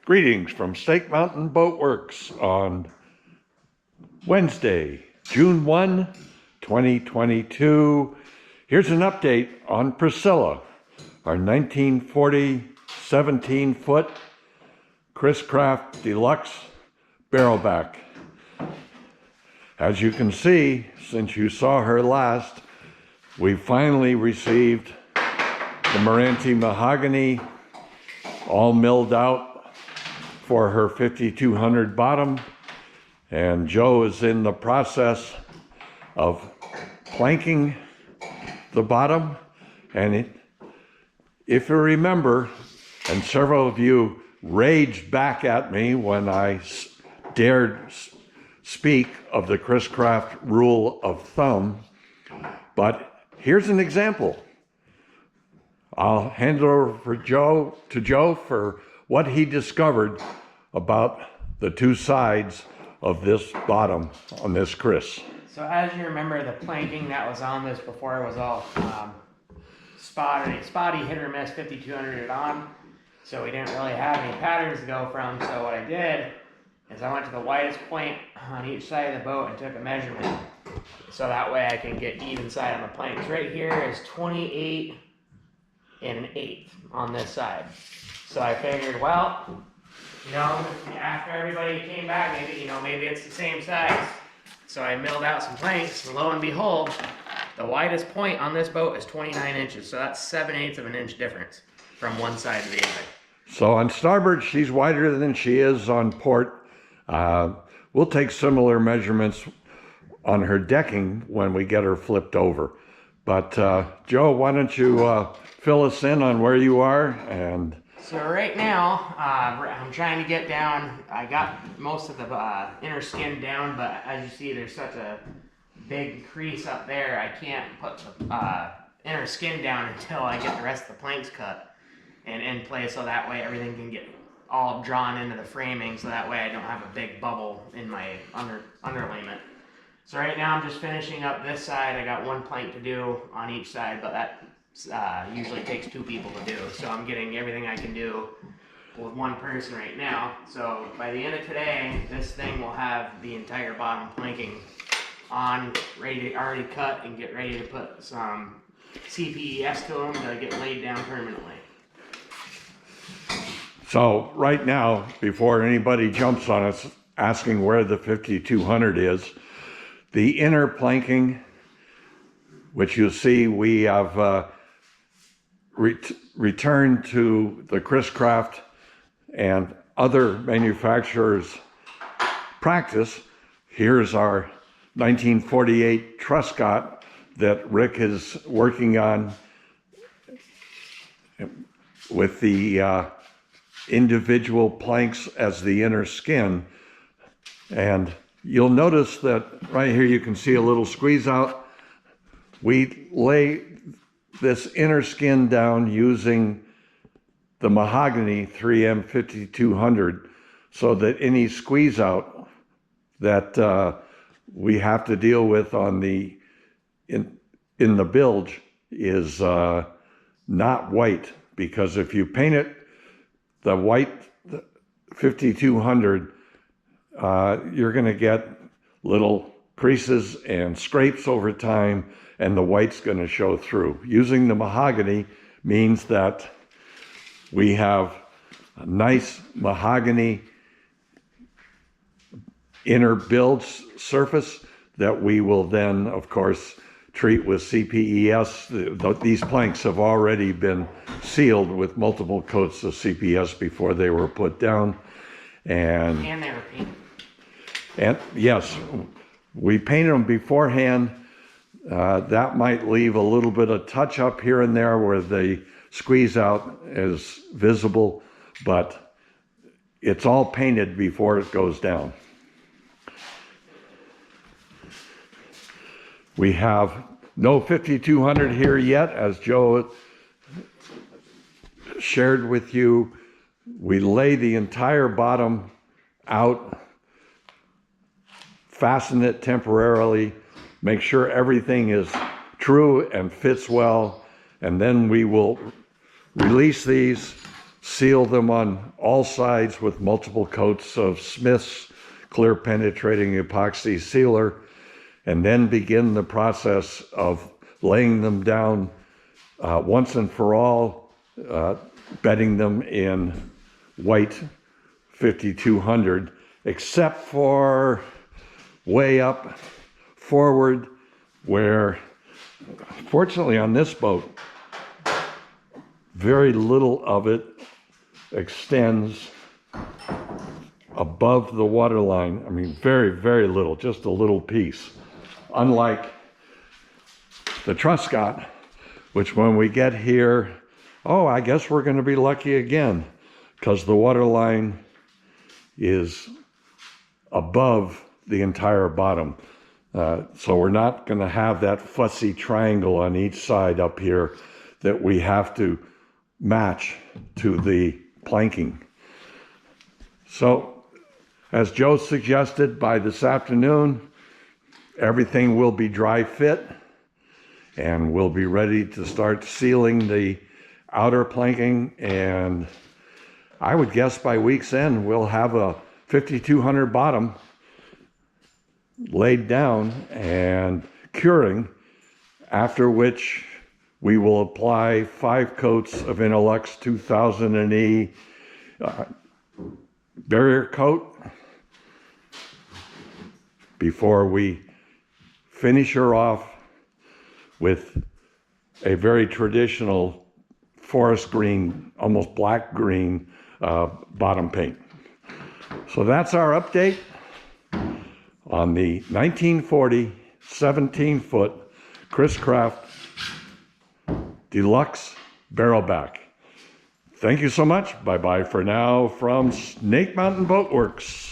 Greetings from Stake Mountain Boat Works on Wednesday, June 1, 2022. Here's an update on Priscilla, our 1940 17-foot Chris Craft Deluxe Barrelback. As you can see, since you saw her last, we finally received the Meranti mahogany all milled out for her 5200 bottom, and Joe is in the process of planking the bottom. And if you remember, and several of you raged back at me when I dared speak of the Chris Craft rule of thumb, but here's an example. I'll hand it over to Joe for what he discovered about the two sides of this bottom on this Chris. So as you remember, the planking that was on this before was all spotty hit or miss 5200 on. So we didn't really have any patterns to go from. So what I did is I went to the widest point on each side of the boat and took a measurement. So that way I can get even side on the planks. Right here is 28 and 1/8 on this side. So I figured, well, after everybody came back, maybe it's the same size. So I milled out some planks, and lo and behold, the widest point on this boat is 29 inches. So that's 7/8 of an inch difference from one side to the other. So on starboard, she's wider than she is on port. We'll take similar measurements on her decking when we get her flipped over. But Joe, why don't you fill us in on where you are? And so right now, I'm trying to get down. I got most of the inner skin down, but as you see, there's such a big crease up there. I can't put the inner skin down until I get the rest of the planks cut and in place, so that way everything can get all drawn into the framing, so that way I don't have a big bubble in my underlayment. So right now I'm just finishing up this side. I got one plank to do on each side, but that usually takes two people to do. So I'm getting everything I can do with one person right now. So by the end of today, this thing will have the entire bottom planking on, already cut, and get ready to put some CPES to them to get laid down permanently. so right now, before anybody jumps on us asking where the 5200 is, the inner planking, which you see we have returned to the Chris Craft and other manufacturers' practice. Here's our 1948 Truscott that Rick is working on with the individual planks as the inner skin. And you'll notice that right here you can see a little squeeze out. We lay this inner skin down using the mahogany 3M 5200 so that any squeeze out that we have to deal with on the in the bilge is not white, because if you paint it the white 5200, you're going to get little creases and scrapes over time, and the white's going to show through. Using the mahogany means that we have a nice mahogany inner bilge surface that we will then, of course, treat with CPES. These planks have already been sealed with multiple coats of CPES before they were put down. And they were painted. And yes, we painted them beforehand. That might leave a little bit of touch up here and there where the squeeze out is visible, but it's all painted before it goes down. We have no 5200 here yet, as Joe shared with you. We lay the entire bottom out, fasten it temporarily, make sure everything is true and fits well, and then we will release these, seal them on all sides with multiple coats of Smith's clear penetrating epoxy sealer, and then begin the process of laying them down once and for all, bedding them in white 5200, except for way up forward where, fortunately on this boat, very little of it extends above the waterline. I mean, very, very little, just a little piece. Unlike the Truscott, which when we get here, oh, I guess we're going to be lucky again, because the waterline is above the entire bottom. So we're not going to have that fussy triangle on each side up here that we have to match to the planking. So, as Joe suggested, by this afternoon, everything will be dry fit, and we'll be ready to start sealing the outer planking, and I would guess by week's end we'll have a 5200 bottom laid down and curing, after which we will apply 5 coats of Inolux 2000E barrier coat before we finish her off with a very traditional forest green, almost black green bottom paint. So that's our update on the 1940 17-foot Chris Craft Deluxe Barrelback. Thank you so much. Bye-bye for now from Snake Mountain Boat Works.